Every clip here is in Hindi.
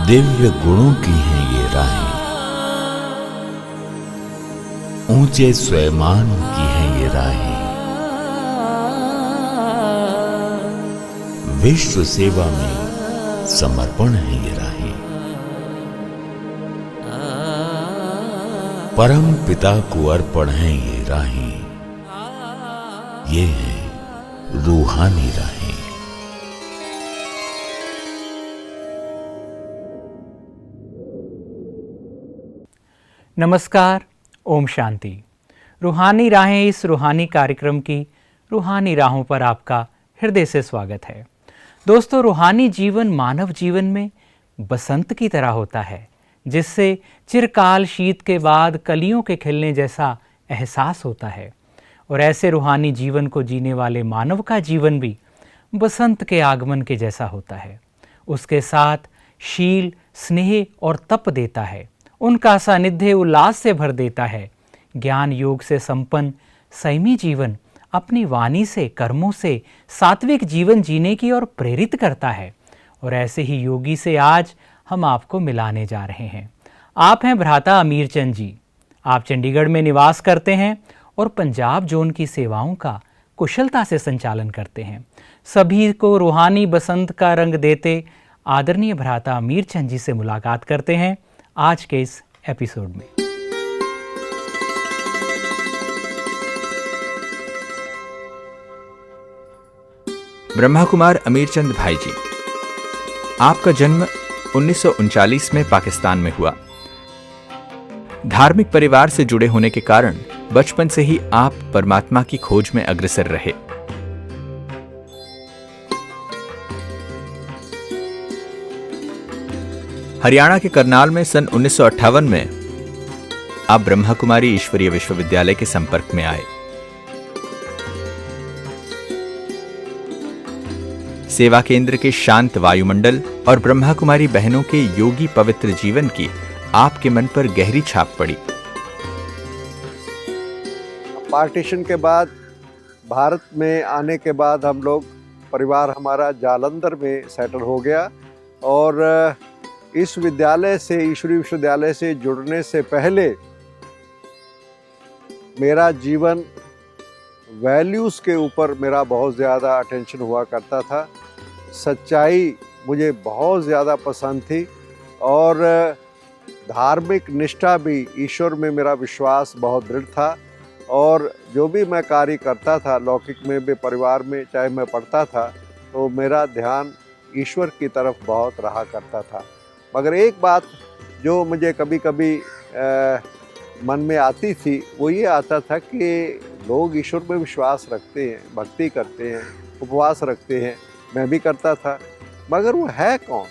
दिव्य गुणों की हैं ये राहें, ऊंचे स्वयमान की हैं ये राहें, विश्व सेवा में समर्पण है ये राहें। परम पिता को अर्पण है ये राहें, ये है रूहानी राहें। नमस्कार, ओम शांति। रूहानी राहें इस रूहानी कार्यक्रम की रूहानी राहों पर आपका हृदय से स्वागत है। दोस्तों, रूहानी जीवन मानव जीवन में बसंत की तरह होता है, जिससे चिरकाल शीत के बाद कलियों के खिलने जैसा एहसास होता है। और ऐसे रूहानी जीवन को जीने वाले मानव का जीवन भी बसंत के आगमन के जैसा होता है। उसके साथ शील, स्नेह और तप देता है। उनका सानिध्य उल्लास से भर देता है। ज्ञान योग से संपन्न संयमी जीवन अपनी वाणी से, कर्मों से सात्विक जीवन जीने की ओर प्रेरित करता है। और ऐसे ही योगी से आज हम आपको मिलाने जा रहे हैं। आप हैं भ्राता अमीर चंद जी। आप चंडीगढ़ में निवास करते हैं और पंजाब जोन की सेवाओं का कुशलता से संचालन करते हैं। सभी को रूहानी बसंत का रंग देते आदरणीय भ्राता अमीर चंद जी से मुलाकात करते हैं आज के इस एपिसोड में। ब्रह्मा कुमार अमीर चंद भाई जी, आपका जन्म 1939 में पाकिस्तान में हुआ। धार्मिक परिवार से जुड़े होने के कारण बचपन से ही आप परमात्मा की खोज में अग्रसर रहे। हरियाणा के करनाल में सन 1958 में आप ब्रह्मा कुमारी ईश्वरीय विश्वविद्यालय के संपर्क में आए। सेवा केंद्र के शांत वायुमंडल और ब्रह्मा कुमारी बहनों के योगी पवित्र जीवन की आपके मन पर गहरी छाप पड़ी। पार्टीशन के बाद भारत में आने के बाद हम लोग परिवार हमारा जालंधर में सेटल हो गया। और इस विद्यालय से, ईश्वरीय विश्वविद्यालय से जुड़ने से पहले मेरा जीवन वैल्यूज़ के ऊपर मेरा बहुत ज़्यादा अटेंशन हुआ करता था। सच्चाई मुझे बहुत ज़्यादा पसंद थी और धार्मिक निष्ठा भी, ईश्वर में मेरा विश्वास बहुत दृढ़ था। और जो भी मैं कार्य करता था लौकिक में भी, परिवार में चाहे मैं पढ़ता था, तो मेरा ध्यान ईश्वर की तरफ बहुत रहा करता था। मगर एक बात जो मुझे कभी कभी मन में आती थी, वो ये आता था कि लोग ईश्वर में विश्वास रखते हैं, भक्ति करते हैं, उपवास रखते हैं, मैं भी करता था, मगर वो है कौन?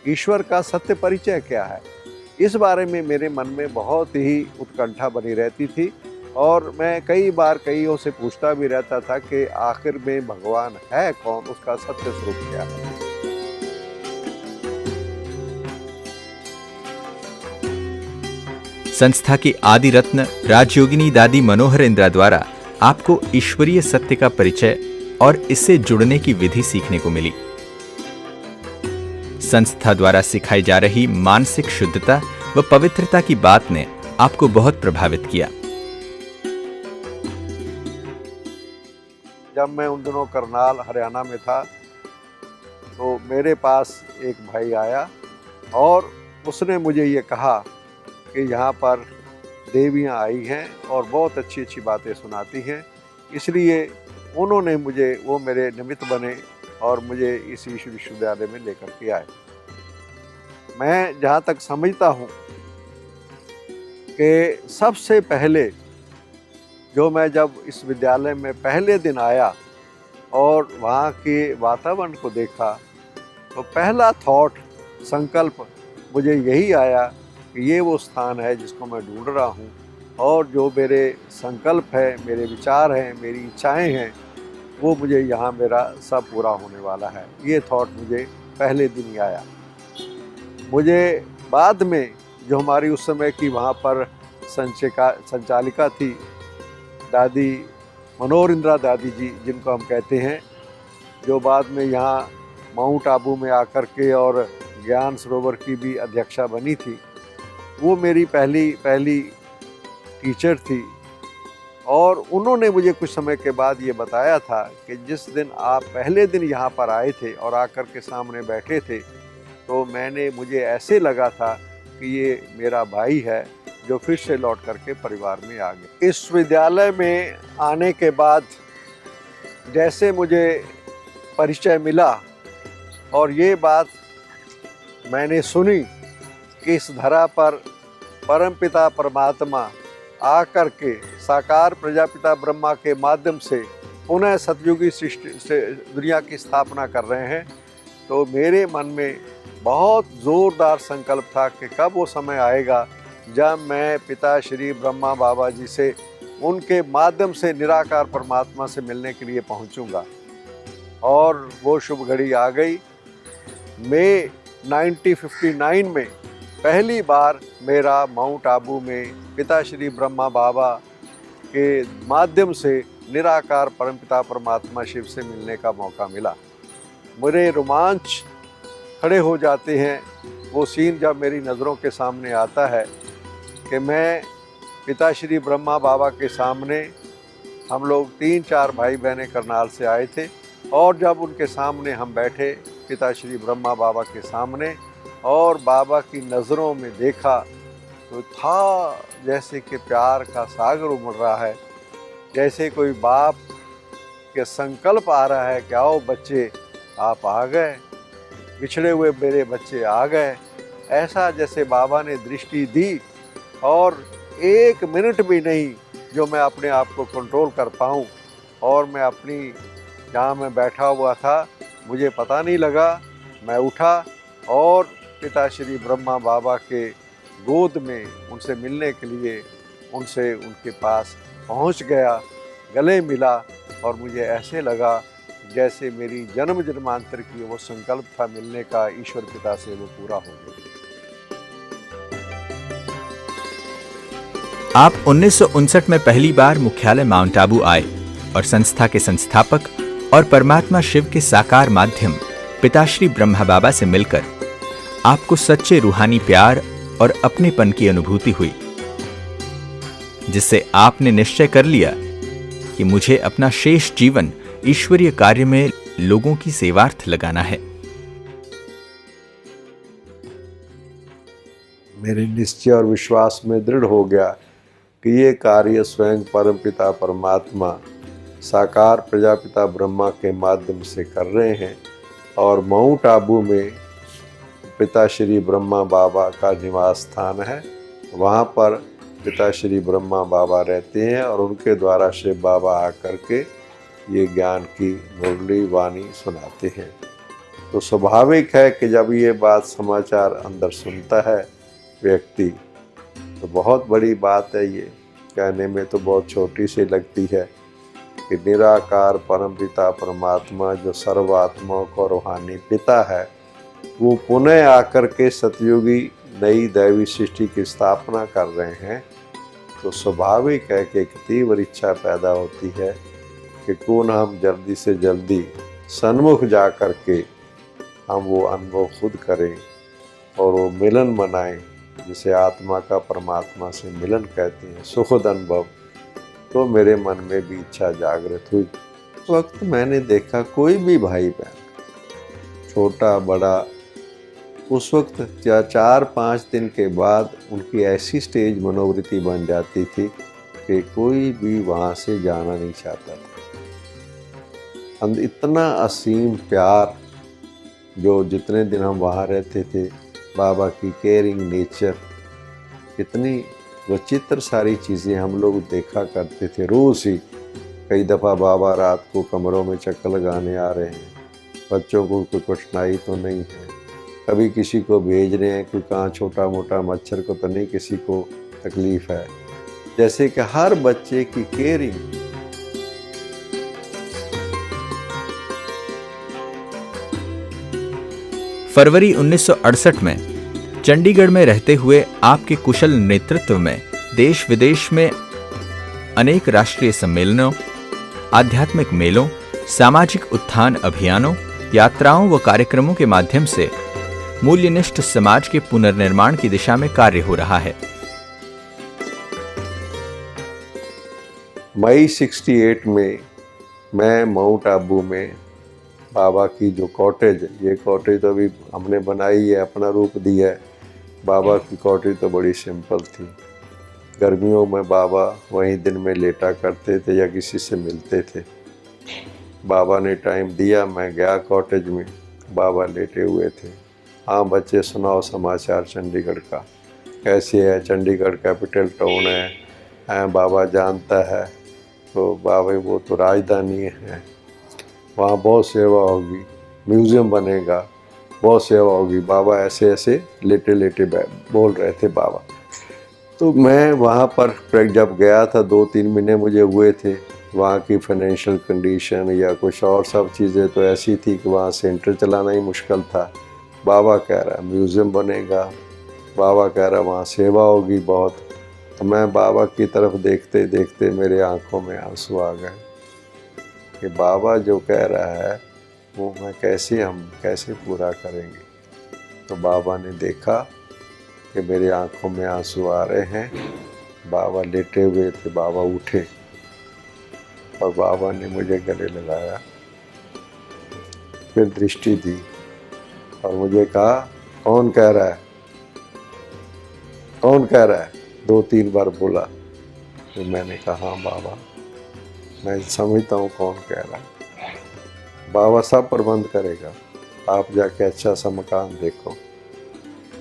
ईश्वर का सत्य परिचय क्या है? इस बारे में मेरे मन में बहुत ही उत्कंठा बनी रहती थी। और मैं कई बार कईयों से पूछता भी रहता था कि आखिर में भगवान है कौन, उसका सत्य स्वरूप क्या है? संस्था की आदि रत्न राजयोगिनी दादी मनोहर इंदिरा द्वारा आपको ईश्वरीय सत्य का परिचय और इससे जुड़ने की विधि सीखने को मिली। संस्था द्वारा सिखाई जा रही मानसिक शुद्धता व पवित्रता की बात ने आपको बहुत प्रभावित किया। जब मैं उन दिनों करनाल हरियाणा में था, तो मेरे पास एक भाई आया और उसने मुझे ये कहा कि यहाँ पर देवियाँ आई हैं और बहुत अच्छी अच्छी बातें सुनाती हैं। इसलिए उन्होंने मुझे, वो मेरे निमित्त बने और मुझे इस ईश्वरीय विश्वविद्यालय में लेकर के आए। मैं जहाँ तक समझता हूँ कि सबसे पहले जो मैं जब इस विद्यालय में पहले दिन आया और वहाँ के वातावरण को देखा, तो पहला थॉट, संकल्प मुझे यही आया कि ये वो स्थान है जिसको मैं ढूंढ रहा हूँ। और जो मेरे संकल्प है, मेरे विचार हैं, मेरी इच्छाएं हैं, वो मुझे यहाँ मेरा सब पूरा होने वाला है। ये थॉट मुझे पहले दिन ही आया। मुझे बाद में जो हमारी उस समय की वहाँ पर संचालिका थी, दादी मनोहर इंदिरा दादी जी, जिनको हम कहते हैं, जो बाद में यहाँ माउंट आबू में आकर के और ज्ञान सरोवर की भी अध्यक्षा बनी थी। वो मेरी पहली टीचर थी और उन्होंने मुझे कुछ समय के बाद ये बताया था कि जिस दिन आप पहले दिन यहाँ पर आए थे और आकर के सामने बैठे थे तो मुझे ऐसे लगा था कि ये मेरा भाई है जो फिर से लौट करके परिवार में आ गया। इस विद्यालय में आने के बाद जैसे मुझे परिचय मिला और ये बात मैंने सुनी कि इस धरा पर परमपिता परमात्मा आकर के साकार प्रजापिता ब्रह्मा के माध्यम से पुनः सतयुगी सृष्टि से दुनिया की स्थापना कर रहे हैं, तो मेरे मन में बहुत ज़ोरदार संकल्प था कि कब वो समय आएगा जब मैं पिता श्री ब्रह्मा बाबा जी से उनके माध्यम से निराकार परमात्मा से मिलने के लिए पहुंचूंगा। और वो शुभ घड़ी आ गई। मई 1959 में पहली बार मेरा माउंट आबू में पिता श्री ब्रह्मा बाबा के माध्यम से निराकार परमपिता परमात्मा शिव से मिलने का मौका मिला। मेरे रोमांच खड़े हो जाते हैं वो सीन जब मेरी नज़रों के सामने आता है कि मैं पिता श्री ब्रह्मा बाबा के सामने, हम लोग 3-4 भाई बहनें करनाल से आए थे, और जब उनके सामने हम बैठे पिता श्री ब्रह्मा बाबा के सामने और बाबा की नज़रों में देखा तो था जैसे कि प्यार का सागर उमड़ रहा है, जैसे कोई बाप के संकल्प आ रहा है कि आओ बच्चे आप आ गए, बिछड़े हुए मेरे बच्चे आ गए। ऐसा जैसे बाबा ने दृष्टि दी और 1 मिनट भी नहीं जो मैं अपने आप को कंट्रोल कर पाऊँ, और मैं अपनी जहाँ मैं बैठा हुआ था मुझे पता नहीं लगा, मैं उठा और पिता श्री ब्रह्मा बाबा के गोद में उनसे मिलने के लिए उनके पास पहुंच गया, गले मिला, और मुझे ऐसे लगा जैसे मेरी जन्म जन्मांतर की वो संकल्प था मिलने का ईश्वर पिता से, वो पूरा हो गया। आप 1959 में पहली बार मुख्यालय माउंट आबू आए और संस्था के संस्थापक और परमात्मा शिव के साकार माध्यम पिताश्री ब्रह्मा बाबा से मिलकर आपको सच्चे रूहानी प्यार और अपनेपन की अनुभूति हुई, जिससे आपने निश्चय कर लिया कि मुझे अपना शेष जीवन ईश्वरीय कार्य में लोगों की सेवार्थ लगाना है। मेरे निश्चय और विश्वास में दृढ़ हो गया कि ये कार्य स्वयं परमपिता परमात्मा साकार प्रजापिता ब्रह्मा के माध्यम से कर रहे हैं, और माउंट आबू में पिता श्री ब्रह्मा बाबा का निवास स्थान है। वहाँ पर पिता श्री ब्रह्मा बाबा रहते हैं और उनके द्वारा शिव बाबा आकर के ये ज्ञान की मुरली वाणी सुनाते हैं। तो स्वाभाविक है कि जब ये बात समाचार अंदर सुनता है व्यक्ति, तो बहुत बड़ी बात है। ये कहने में तो बहुत छोटी सी लगती है कि निराकार परमपिता परमात्मा जो सर्वात्माओं का रूहानी पिता है, वो पुनः आकर के सतयुगी नई दैवी सृष्टि की स्थापना कर रहे हैं। तो स्वाभाविक है कि एक तीव्र इच्छा पैदा होती है कि क्यों ना हम जल्दी से जल्दी सन्मुख जा कर के हम वो अनुभव खुद करें और वो मिलन मनाएं, जिसे आत्मा का परमात्मा से मिलन कहते हैं, सुखद अनुभव। तो मेरे मन में भी इच्छा जागृत हुई। उस वक्त मैंने देखा कोई भी भाई बहन, छोटा बड़ा, उस वक्त 4-5 दिन के बाद उनकी ऐसी स्टेज मनोवृत्ति बन जाती थी कि कोई भी वहाँ से जाना नहीं चाहता था। इतना असीम प्यार, जो जितने दिन हम वहाँ रहते थे, बाबा की केयरिंग नेचर, इतनी विचित्र सारी चीज़ें हम लोग देखा करते थे रोज़ ही। कई दफ़ा बाबा रात को कमरों में चक्कर लगाने आ रहे हैं, बच्चों को कोई कठिनाई तो नहीं है, कभी किसी को भेज रहे हैं, कोई कहाँ छोटा मोटा मच्छर को तो नहीं किसी को तकलीफ़ है, जैसे कि हर बच्चे की केयरिंग। फरवरी 1968 में चंडीगढ़ में रहते हुए आपके कुशल नेतृत्व में देश विदेश में अनेक राष्ट्रीय सम्मेलनों, आध्यात्मिक मेलों, सामाजिक उत्थान अभियानों, यात्राओं व कार्यक्रमों के माध्यम से मूल्यनिष्ठ समाज के पुनर्निर्माण की दिशा में कार्य हो रहा है। मई 68 में मैं माउंट आबू में बाबा की जो कॉटेज, ये कॉटेज तो अभी हमने बनाई है, अपना रूप दिया है। बाबा की कॉटेज तो बड़ी सिंपल थी। गर्मियों में बाबा वहीं दिन में लेटा करते थे या किसी से मिलते थे। बाबा ने टाइम दिया, मैं गया कॉटेज में, बाबा लेटे हुए थे। हाँ बच्चे सुनाओ समाचार चंडीगढ़ का, कैसे है? चंडीगढ़ कैपिटल टाउन है, बाबा जानता है। तो बाबा वो तो राजधानी है, वहाँ बहुत सेवा होगी, म्यूज़ियम बनेगा, बहुत सेवा होगी। बाबा ऐसे ऐसे लेटे लेटे बोल रहे थे बाबा। तो मैं वहाँ पर जब गया था, 2-3 महीने मुझे हुए थे। वहाँ की फाइनेंशियल कंडीशन या कुछ और सब चीज़ें तो ऐसी थी कि वहाँ सेंटर चलाना ही मुश्किल था। बाबा कह रहा है म्यूज़ियम बनेगा, बाबा कह रहा वहाँ सेवा होगी बहुत। तो मैं बाबा की तरफ देखते देखते मेरे आंखों में आंसू आ गए कि बाबा जो कह रहा है वो हम कैसे पूरा करेंगे। तो बाबा ने देखा कि मेरे आंखों में आंसू आ रहे हैं। बाबा लेटे हुए थे, बाबा उठे और बाबा ने मुझे गले लगाया, फिर दृष्टि दी और मुझे कहा कौन कह रहा है, कौन कह रहा है? 2-3 बार बोला। तो मैंने कहा हाँ बाबा, मैं समझता हूँ कौन कह रहा है। बाबा सब प्रबंध करेगा, आप जाके अच्छा सा मकान देखो।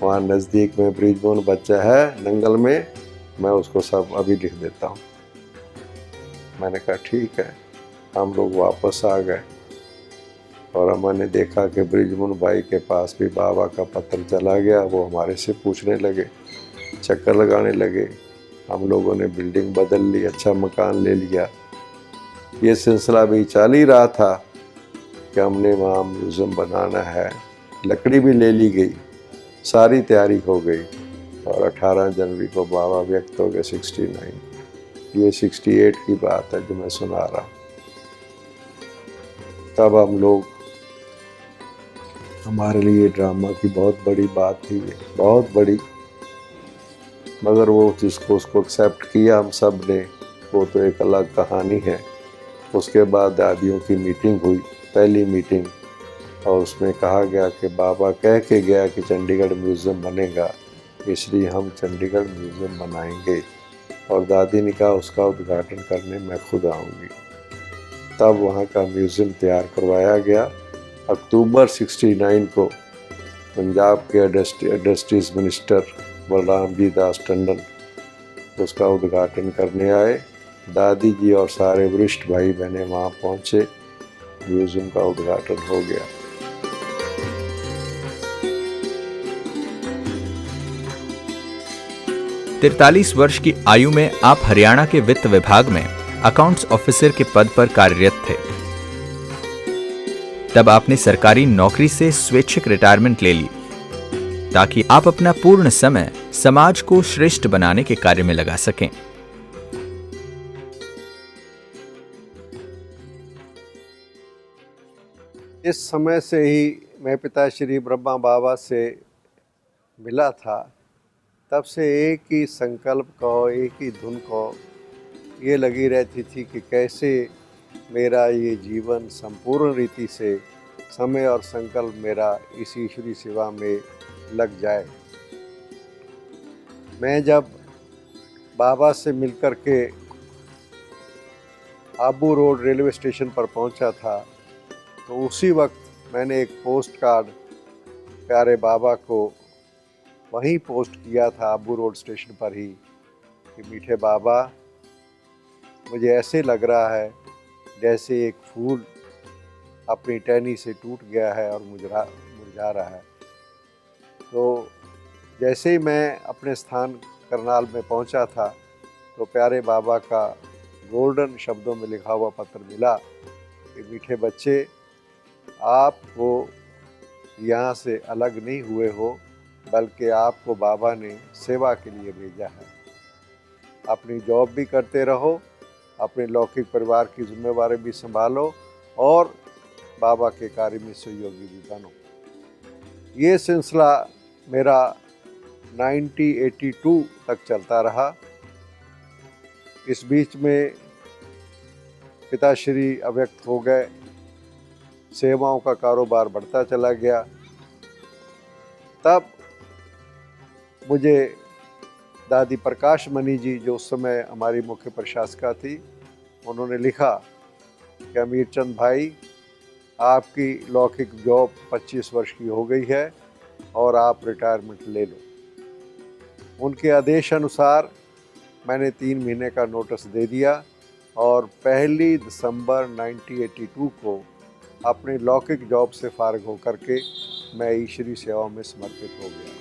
वहाँ नज़दीक में ब्रिजबोन बच्चा है नंगल में, मैं उसको सब अभी लिख देता हूँ। मैंने कहा ठीक है। हम लोग वापस आ गए और हमने देखा कि ब्रिजबोन भाई के पास भी बाबा का पत्र चला गया। वो हमारे से पूछने लगे, चक्कर लगाने लगे। हम लोगों ने बिल्डिंग बदल ली, अच्छा मकान ले लिया। ये सिलसिला भी चल ही रहा था कि हमने वहाँ म्यूज़ियम बनाना है। लकड़ी भी ले ली गई, सारी तैयारी हो गई और 18 जनवरी को बाबा व्यक्त हो गए 69। ये 68 की बात है जो मैं सुना रहा। तब हम लोग, हमारे लिए ड्रामा की बहुत बड़ी बात थी, बहुत बड़ी, मगर वो जिसको उसको एक्सेप्ट किया हम सब ने, वो तो एक अलग कहानी है। उसके बाद दादियों की मीटिंग हुई, पहली मीटिंग, और उसमें कहा गया कि बाबा कह के गया कि चंडीगढ़ म्यूज़ियम बनेगा, इसलिए हम चंडीगढ़ म्यूज़ियम बनाएंगे। और दादी ने कहा उसका उद्घाटन करने मैं खुद आऊँगी। तब वहाँ का म्यूज़ियम तैयार करवाया गया। अक्टूबर 69 को पंजाब के इंडस्ट्रीज मिनिस्टर बलराम जी दास टंडन उसका उद्घाटन करने आए। दादी जी और सारे वरिष्ठ भाई बहने वहाँ पहुँचे, म्यूज़ियम का उद्घाटन हो गया। तिरतालीस वर्ष की आयु में आप हरियाणा के वित्त विभाग में अकाउंट्स ऑफिसर के पद पर कार्यरत थे। तब आपने सरकारी नौकरी से स्वैच्छिक रिटायरमेंट ले ली ताकि आप अपना पूर्ण समय समाज को श्रेष्ठ बनाने के कार्य में लगा सकें। इस समय से ही मैं पिताश्री ब्रह्मा बाबा से मिला था। तब से एक ही संकल्प को, एक ही धुन को ये लगी रहती थी कि कैसे मेरा ये जीवन संपूर्ण रीति से समय और संकल्प मेरा इस ईश्वरी सेवा में लग जाए। मैं जब बाबा से मिलकर के आबू रोड रेलवे स्टेशन पर पहुंचा था, तो उसी वक्त मैंने एक पोस्ट कार्ड प्यारे बाबा को वहीं पोस्ट किया था, आबू रोड स्टेशन पर ही, कि मीठे बाबा, मुझे ऐसे लग रहा है जैसे एक फूल अपनी टहनी से टूट गया है और मुरझा रहा है। तो जैसे ही मैं अपने स्थान करनाल में पहुंचा था, तो प्यारे बाबा का गोल्डन शब्दों में लिखा हुआ पत्र मिला कि मीठे बच्चे, आप वो यहाँ से अलग नहीं हुए हो, बल्कि आपको बाबा ने सेवा के लिए भेजा है। अपनी जॉब भी करते रहो, अपने लौकिक परिवार की जिम्मेवारी भी संभालो और बाबा के कार्य में सहयोगी भी बनो। ये सिलसिला मेरा 1982 तक चलता रहा। इस बीच में पिताश्री अव्यक्त हो गए, सेवाओं का कारोबार बढ़ता चला गया। तब मुझे दादी प्रकाश मणि जी, जो उस समय हमारी मुख्य प्रशासिका थी, उन्होंने लिखा कि अमीर चंद भाई, आपकी लौकिक जॉब 25 वर्ष की हो गई है और आप रिटायरमेंट ले लो। उनके आदेश अनुसार मैंने 3 महीने का नोटिस दे दिया और 1 दिसंबर 1982 को अपनी लौकिक जॉब से फारिग होकर के मैं ईश्वरीय सेवा में समर्पित हो गया।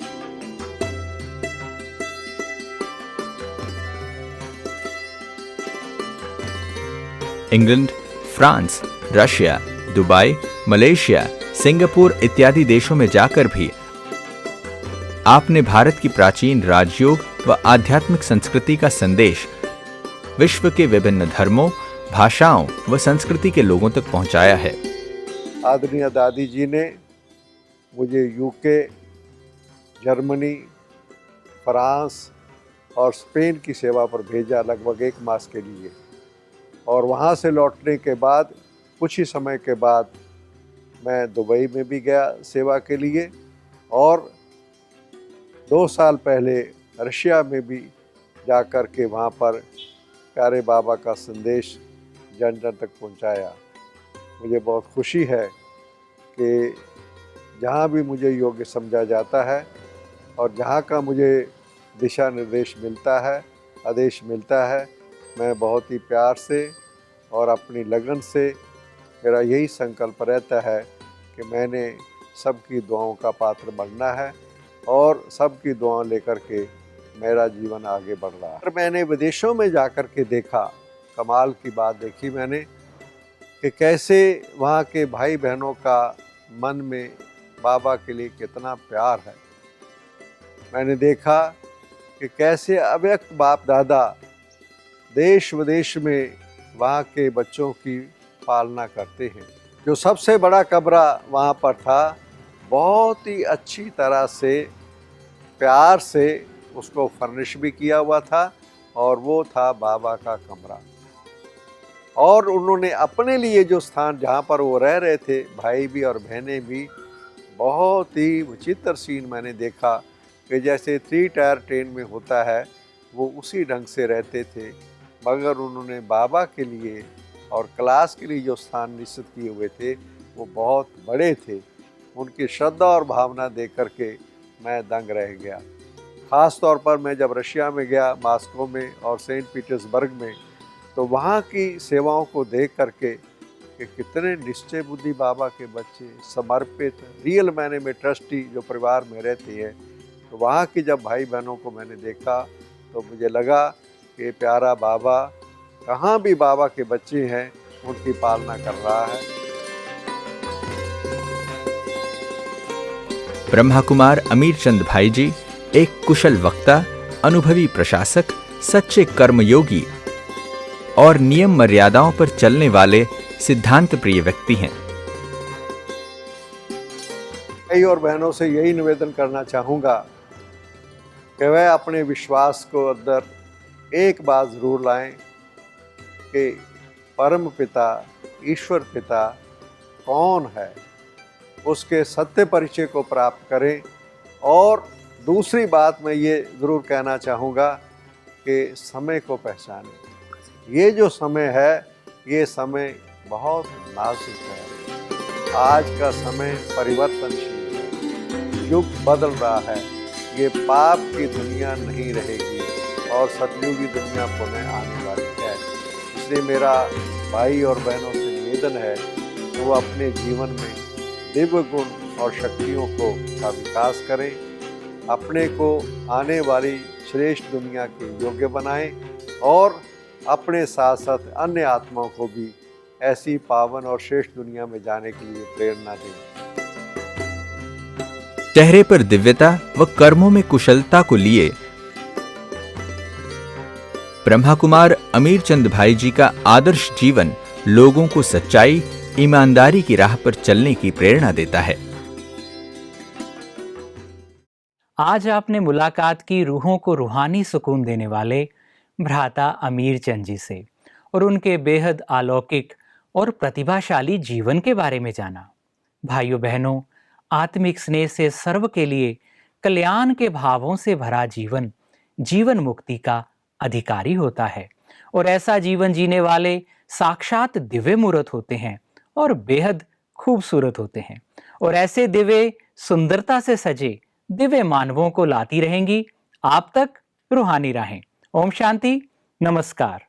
England, France, Russia, Dubai, Malaysia, Singapore इत्यादि देशों में जाकर भी आपने भारत की प्राचीन राजयोग व आध्यात्मिक संस्कृति का संदेश विश्व के विभिन्न धर्मों, भाषाओं व संस्कृति के लोगों तक पहुंचाया है। आदरणीय दादी जी ने मुझे यूके, जर्मनी, फ्रांस और स्पेन की सेवा पर भेजा लगभग 1 मास के लिए, और वहाँ से लौटने के बाद कुछ ही समय के बाद मैं दुबई में भी गया सेवा के लिए, और 2 साल पहले रशिया में भी जाकर के वहाँ पर प्यारे बाबा का संदेश जन जन तक पहुँचाया। मुझे बहुत खुशी है कि जहाँ भी मुझे योग्य समझा जाता है और जहाँ का मुझे दिशा निर्देश मिलता है, आदेश मिलता है, मैं बहुत ही प्यार से और अपनी लगन से, मेरा यही संकल्प रहता है कि मैंने सबकी दुआओं का पात्र बनना है और सबकी दुआएं लेकर के मेरा जीवन आगे बढ़ रहा है। मैंने विदेशों में जाकर के देखा, कमाल की बात देखी मैंने कि कैसे वहाँ के भाई बहनों का मन में बाबा के लिए कितना प्यार है। मैंने देखा कि कैसे अव्यक्त बाप दादा देश विदेश में वहाँ के बच्चों की पालना करते हैं। जो सबसे बड़ा कमरा वहाँ पर था, बहुत ही अच्छी तरह से प्यार से उसको फर्निश भी किया हुआ था, और वो था बाबा का कमरा। और उन्होंने अपने लिए जो स्थान जहाँ पर वो रह रहे थे, भाई भी और बहनें भी, बहुत ही विचित्र सीन मैंने देखा कि जैसे 3 टायर ट्रेन में होता है, वो उसी ढंग से रहते थे। मगर उन्होंने बाबा के लिए और क्लास के लिए जो स्थान निश्चित किए हुए थे, वो बहुत बड़े थे। उनकी श्रद्धा और भावना देख कर के मैं दंग रह गया। ख़ास तौर पर मैं जब रशिया में गया, मॉस्को में और सेंट पीटर्सबर्ग में, तो वहाँ की सेवाओं को देख करके कि कितने निश्चय बुद्धि बाबा के बच्चे, समर्पित, रियल मायने में ट्रस्टी जो परिवार में रहते हैं, तो वहाँ की जब भाई बहनों को मैंने देखा तो मुझे लगा कि प्यारा बाबा कहाँ भी बाबा के बच्चे हैं, उनकी पालना कर रहा है। ब्रह्मा कुमार अमीर चंद भाई जी एक कुशल वक्ता, अनुभवी प्रशासक, सच्चे कर्मयोगी और नियम मर्यादाओं पर चलने वाले सिद्धांत प्रिय व्यक्ति हैं। भाई और बहनों से यही निवेदन करना चाहूँगा कि वह अपने विश्वास को अंदर एक बात ज़रूर लाएं कि परम पिता, ईश्वर पिता कौन है, उसके सत्य परिचय को प्राप्त करें। और दूसरी बात मैं ये ज़रूर कहना चाहूँगा कि समय को पहचानें। ये जो समय है, ये समय बहुत नाजुक है। आज का समय परिवर्तनशील है, युग बदल रहा है। ये पाप की दुनिया नहीं रहेगी और सतयुगी दुनिया पुनः आने वाली है। इसलिए मेरा भाई और बहनों से निवेदन है कि वो अपने जीवन में दिव्य गुण और शक्तियों का विकास करें, अपने को आने वाली श्रेष्ठ दुनिया के योग्य बनाएं और अपने साथ साथ अन्य आत्माओं को भी ऐसी पावन और श्रेष्ठ दुनिया में जाने के लिए प्रेरणा दें। चेहरे पर दिव्यता व कर्मों में कुशलता को लिए ब्रह्मा कुमार अमीर चंद भाई जी का आदर्श जीवन लोगों को सच्चाई, ईमानदारी की राह पर चलने की प्रेरणा देता है। आज आपने मुलाकात की रूहों को रूहानी सुकून देने वाले भ्राता अमीर चंद जी से और उनके बेहद अलौकिक और प्रतिभाशाली जीवन के बारे में जाना। भाइयों बहनों, आत्मिक स्नेह से सर्व के लिए कल्याण के भावों से भरा जीवन जीवन मुक्ति का अधिकारी होता है और ऐसा जीवन जीने वाले साक्षात दिव्य मूर्त होते हैं और बेहद खूबसूरत होते हैं और ऐसे दिव्य सुंदरता से सजे दिव्य मानवों को लाती रहेंगी आप तक रूहानी राहें। ओम शांति, नमस्कार।